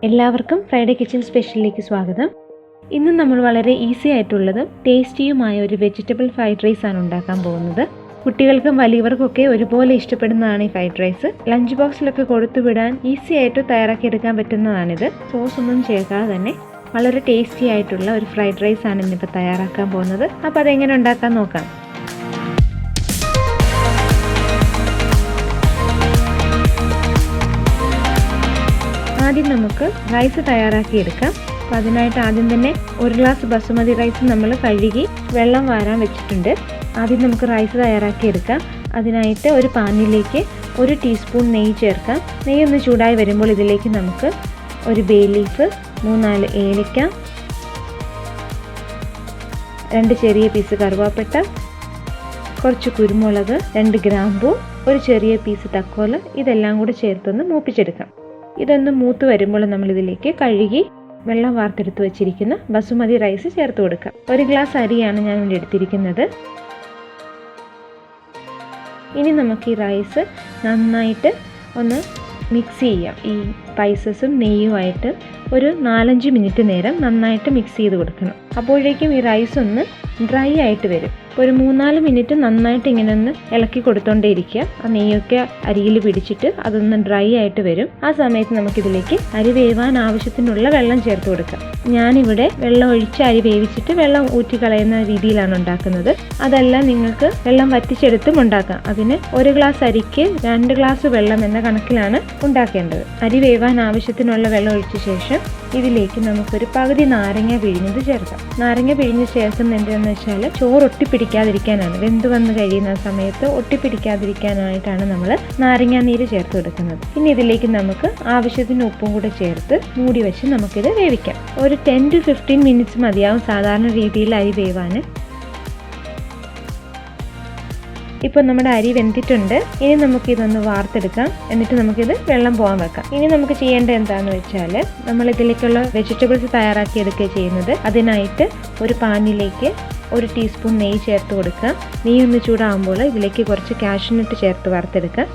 എല്ലാവർക്കും Friday kitchen സ്പെഷ്യലിലേക്ക് സ്വാഗതം. ഇന്ന് നമ്മൾ വളരെ ഈസി ആയിട്ടുള്ളതും ടേസ്റ്റിയുമായ ഒരു വെജിറ്റബിൾ ഫ്രൈഡ് റൈസ് ആണ് ഉണ്ടാക്കാൻ പോകുന്നത്. കുട്ടികൾക്കും വലിയവർക്കൊക്കെ ഒരുപോലെ ഇഷ്ടപ്പെടുന്നതാണ് ഈ ഫ്രൈഡ് റൈസ്. ലഞ്ച് ബോക്സിലൊക്കെ കൊടുത്തുവിടാൻ ഈസി ആയിട്ട് തയ്യാറാക്കിയെടുക്കാൻ പറ്റുന്നതാണിത്. സോസ് ഒന്നും ചേർക്കാതെ തന്നെ വളരെ ടേസ്റ്റി ആയിട്ടുള്ള ഒരു ഫ്രൈഡ് റൈസ് ആണ് ഇന്നിപ്പോൾ തയ്യാറാക്കാൻ പോകുന്നത്. അപ്പോൾ അതെങ്ങനെ ഉണ്ടാക്കാൻ നോക്കാം. ആദ്യം നമുക്ക് റൈസ് തയ്യാറാക്കിയെടുക്കാം. അപ്പോൾ അതിനായിട്ട് ആദ്യം തന്നെ 1 ഗ്ലാസ് ബസുമതി റൈസ് നമ്മൾ കഴുകി വെള്ളം വാരാൻ വെച്ചിട്ടുണ്ട്. ആദ്യം നമുക്ക് റൈസ് തയ്യാറാക്കിയെടുക്കാം. അതിനായിട്ട് ഒരു പാനിലേക്ക് 1 ടീസ്പൂൺ നെയ്യ് ചേർക്കാം. നെയ്യ് ഒന്ന് ചൂടായി വരുമ്പോൾ ഇതിലേക്ക് നമുക്ക് ഒരു ബേ ലീഫ്, 3-4 ഏലക്ക, 2 ചെറിയ പീസ് കറുവാപ്പട്ട, കുറച്ച് കുരുമുളക്, 2 ഗ്രാമ്പൂ, ഒരു ചെറിയ പീസ് തക്കോല, ഇതെല്ലാം കൂടി ചേർത്തൊന്ന് മൂപ്പിച്ചെടുക്കാം. ഇതൊന്ന് മൂത്ത് വരുമ്പോൾ നമ്മളിതിലേക്ക് കഴുകി വെള്ളം വാർത്തെടുത്ത് വെച്ചിരിക്കുന്ന ബസുമതി റൈസ് ചേർത്ത് കൊടുക്കാം. 1 ഗ്ലാസ് അരിയാണ് ഞാൻ ഇവിടെ എടുത്തിരിക്കുന്നത്. ഇനി നമുക്ക് ഈ റൈസ് നന്നായിട്ട് ഒന്ന് മിക്സ് ചെയ്യാം. ഈ സ്പൈസസും നെയ്യുമായിട്ട് ഒരു 4-5 മിനിറ്റ് നേരം നന്നായിട്ട് മിക്സ് ചെയ്ത് കൊടുക്കണം. അപ്പോഴേക്കും ഈ റൈസ് ഒന്ന് ഡ്രൈ ആയിട്ട് വരും. ഒരു 3-4 മിനിറ്റ് നന്നായിട്ട് ഇങ്ങനെ ഒന്ന് ഇളക്കി കൊടുത്തോണ്ടേ ഇരിക്കുക. ആ നെയ്യൊക്കെ അരിയിൽ പിടിച്ചിട്ട് അതൊന്ന് ഡ്രൈ ആയിട്ട് വരും. ആ സമയത്ത് നമുക്കിതിലേക്ക് അരി വേവാൻ ആവശ്യത്തിനുള്ള വെള്ളം ചേർത്ത് കൊടുക്കാം. ഞാനിവിടെ വെള്ളം ഒഴിച്ച് അരി വേവിച്ചിട്ട് വെള്ളം ഊറ്റി കളയുന്ന രീതിയിലാണ് ഉണ്ടാക്കുന്നത്. അതല്ല നിങ്ങൾക്ക് വെള്ളം വറ്റിച്ചെടുത്തും ഉണ്ടാക്കാം. അതിന് 1 ഗ്ലാസ് അരിക്ക് 2 ഗ്ലാസ് വെള്ളം എന്ന കണക്കിലാണ് ഉണ്ടാക്കേണ്ടത്. അരി വേവാൻ ആവശ്യത്തിനുള്ള വെള്ളം ഒഴിച്ച ശേഷം ഇതിലേക്ക് നമുക്കൊരു പകുതി നാരങ്ങ പിഴിഞ്ഞത് ചേർക്കാം. നാരങ്ങ പിഴിഞ്ഞ് ചേർക്കുന്നത് എന്താണെന്ന് വെച്ചാൽ ചോറ് ഒട്ടിപ്പിടിക്കാതിരിക്കാനാണ്. വെന്ത് വന്ന് കഴിയുന്ന സമയത്ത് ഒട്ടിപ്പിടിക്കാതിരിക്കാനായിട്ടാണ് നമ്മൾ നാരങ്ങാ നീര് ചേർത്ത് കൊടുക്കുന്നത്. ഇനി ഇതിലേക്ക് നമുക്ക് ആവശ്യത്തിന് ഉപ്പും കൂടെ ചേർത്ത് മൂടി വെച്ച് നമുക്കിത് വേവിക്കാം. ഒരു 10-15 മിനിറ്റ്സ് മതിയാവും സാധാരണ രീതിയിൽ അരി വേവാൻ. ഇപ്പോൾ നമ്മുടെ അരി വെന്തിട്ടുണ്ട്. ഇനി നമുക്കിതൊന്ന് വാർത്തെടുക്കാം. എന്നിട്ട് നമുക്കിത് വെള്ളം പോകാൻ വെക്കാം. ഇനി നമുക്ക് ചെയ്യേണ്ടത് എന്താണെന്ന് വെച്ചാൽ നമ്മൾ ഇതിലേക്കുള്ള വെജിറ്റബിൾസ് തയ്യാറാക്കിയെടുക്കുക ചെയ്യുന്നത്. അതിനായിട്ട് ഒരു പാനിലേക്ക് 1 ടീസ്പൂൺ നെയ്യ് ചേർത്ത് കൊടുക്കുക. നെയ്യ് ഒന്ന് ചൂടാകുമ്പോൾ ഇതിലേക്ക് കുറച്ച് കാഷ്യൂനട്ട് ചേർത്ത് വറുത്തെടുക്കുക.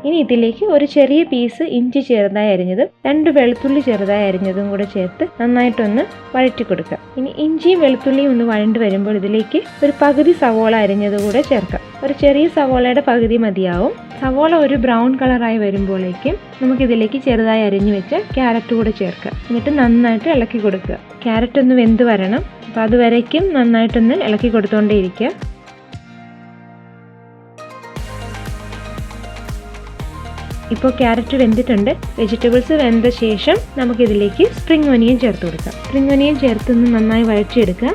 ഇനി ഇതിലേക്ക് ഒരു ചെറിയ പീസ് ഇഞ്ചി ചെറുതായി അരിഞ്ഞതും 2 വെളുത്തുള്ളി ചെറുതായി അരിഞ്ഞതും കൂടെ ചേർത്ത് നന്നായിട്ടൊന്ന് വഴറ്റി കൊടുക്കുക. ഇനി ഇഞ്ചിയും വെളുത്തുള്ളിയും ഒന്ന് വഴണ്ട് വരുമ്പോൾ ഇതിലേക്ക് ഒരു പകുതി സവോള അരിഞ്ഞത് കൂടെ ചേർക്കാം. ഒരു ചെറിയ സവോളയുടെ പകുതി മതിയാവും. സവോള ഒരു ബ്രൗൺ കളറായി വരുമ്പോഴേക്കും നമുക്കിതിലേക്ക് ചെറുതായി അരിഞ്ഞു വെച്ച് ക്യാരറ്റ് കൂടെ ചേർക്കുക. എന്നിട്ട് നന്നായിട്ട് ഇളക്കി കൊടുക്കുക. ക്യാരറ്റ് ഒന്ന് വെന്ത് വരണം. അപ്പോൾ അതുവരേക്കും നന്നായിട്ടൊന്ന് ഇളക്കി കൊടുത്തുകൊണ്ടേയിരിക്കുക. ഇപ്പോൾ ക്യാരറ്റ് വെന്തിട്ടുണ്ട്. വെജിറ്റബിൾസ് വെന്ത ശേഷം നമുക്കിതിലേക്ക് സ്പ്രിംഗ് ഒനിയൻ ചേർത്ത് കൊടുക്കാം. സ്പ്രിംഗ് ഒനിയൻ ചേർത്തൊന്ന് നന്നായി വഴറ്റിയെടുക്കുക.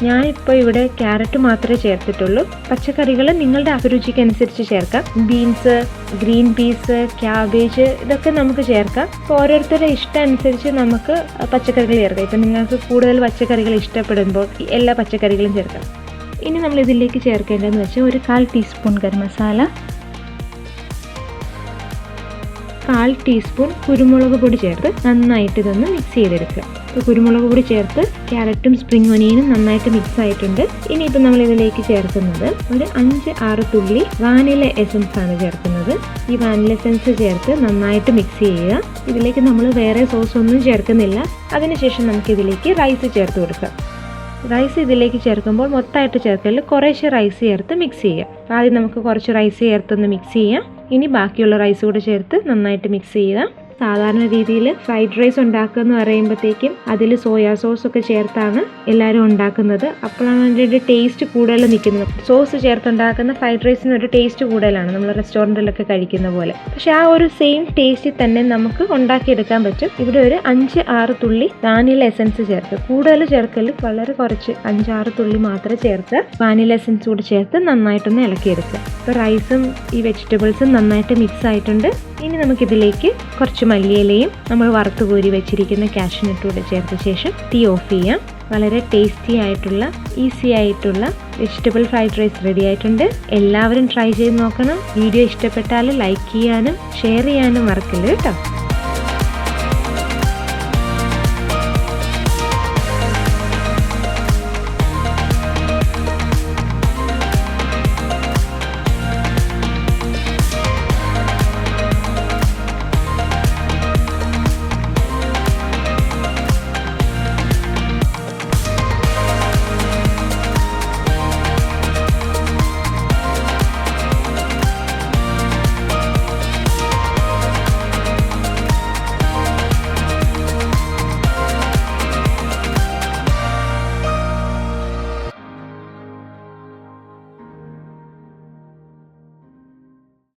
ഞാനിപ്പോൾ ഇവിടെ ക്യാരറ്റ് മാത്രമേ ചേർത്തിട്ടുള്ളൂ. പച്ചക്കറികൾ നിങ്ങളുടെ അഭിരുചിക്ക് അനുസരിച്ച് ചേർക്കാം. ബീൻസ്, ഗ്രീൻ പീസ്, ക്യാബേജ് ഇതൊക്കെ നമുക്ക് ചേർക്കാം. ഇപ്പോൾ ഓരോരുത്തരുടെ ഇഷ്ടം അനുസരിച്ച് നമുക്ക് പച്ചക്കറികൾ ചേർക്കാം. ഇപ്പം നിങ്ങൾക്ക് കൂടുതൽ പച്ചക്കറികൾ ഇഷ്ടപ്പെടുമ്പോൾ എല്ലാ പച്ചക്കറികളും ചേർക്കാം. ഇനി നമ്മൾ ഇതിലേക്ക് ചേർക്കേണ്ടതെന്ന് വെച്ചാൽ ഒരു 1/4 ടീസ്പൂൺ ഗരം മസാല, 1/4 ടീസ്പൂൺ കുരുമുളക് പൊടി ചേർത്ത് നന്നായിട്ട് ഇതൊന്ന് മിക്സ് ചെയ്തെടുക്കുക. ഇപ്പോൾ കുരുമുളക് പൊടി ചേർത്ത് ക്യാരറ്റും സ്പ്രിംഗ് ഒനിയനും നന്നായിട്ട് മിക്സ് ആയിട്ടുണ്ട്. ഇനിയിപ്പോൾ നമ്മൾ ഇതിലേക്ക് ചേർക്കുന്നത് ഒരു 5-6 തുള്ളി വാനില എസൻസ് ആണ് ചേർക്കുന്നത്. ഈ വാനില എസൻസ് ചേർത്ത് നന്നായിട്ട് മിക്സ് ചെയ്യുക. ഇതിലേക്ക് നമ്മൾ വേറെ സോസ് ഒന്നും ചേർക്കുന്നില്ല. അതിനുശേഷം നമുക്കിതിലേക്ക് റൈസ് ചേർത്ത് കൊടുക്കാം. റൈസ് ഇതിലേക്ക് ചേർക്കുമ്പോൾ മൊത്തമായിട്ട് ചേർക്കല്, കുറേശ്ശെ റൈസ് ചേർത്ത് മിക്സ് ചെയ്യുക. ആദ്യം നമുക്ക് കുറച്ച് റൈസ് ചേർത്തൊന്ന് മിക്സ് ചെയ്യാം. ഇനി ബാക്കിയുള്ള റൈസ് കൂടെ ചേർത്ത് നന്നായിട്ട് മിക്സ് ചെയ്യുക. സാധാരണ രീതിയിൽ ഫ്രൈഡ് റൈസ് ഉണ്ടാക്കുക എന്ന് പറയുമ്പോഴത്തേക്കും അതിൽ സോയാ സോസ് ഒക്കെ ചേർത്താണ് എല്ലാവരും ഉണ്ടാക്കുന്നത്. അപ്പോഴാണ് അതിൻ്റെ ടേസ്റ്റ് കൂടുതൽ നിൽക്കുന്നത്. സോസ് ചേർത്തുണ്ടാക്കുന്ന ഫ്രൈഡ് റൈസിന് ഒരു ടേസ്റ്റ് കൂടുതലാണ് നമ്മൾ റെസ്റ്റോറൻറ്റിലൊക്കെ കഴിക്കുന്ന പോലെ. പക്ഷെ ആ ഒരു സെയിം ടേസ്റ്റിൽ തന്നെ നമുക്ക് ഉണ്ടാക്കിയെടുക്കാൻ പറ്റും. ഇവിടെ ഒരു 5-6 തുള്ളി വാനില എസൻസ് ചേർത്ത്, കൂടുതൽ ചേർക്കൽ വളരെ കുറച്ച് 5-6 തുള്ളി മാത്രമേ ചേർത്ത് വാനില എസൻസ് കൂടി ചേർത്ത് നന്നായിട്ടൊന്ന് ഇളക്കിയെടുക്കുക. ഇപ്പോൾ റൈസും ഈ വെജിറ്റബിൾസും നന്നായിട്ട് മിക്സ് ആയിട്ടുണ്ട്. ഇനി നമുക്കിതിലേക്ക് കുറച്ച് മല്ലിയിലയും നമ്മൾ വറുത്ത് കോരി വെച്ചിരിക്കുന്ന കാഷ്യൂനട്ട് കൂടെ ചേർത്ത ശേഷം തീ ഓഫ് ചെയ്യാം. വളരെ ടേസ്റ്റി ആയിട്ടുള്ള ഈസി ആയിട്ടുള്ള വെജിറ്റബിൾ ഫ്രൈഡ് റൈസ് റെഡി ആയിട്ടുണ്ട്. എല്ലാവരും ട്രൈ ചെയ്ത് നോക്കണം. വീഡിയോ ഇഷ്ടപ്പെട്ടാൽ ലൈക്ക് ചെയ്യാനും ഷെയർ ചെയ്യാനും മറക്കല്ലേ കേട്ടോ.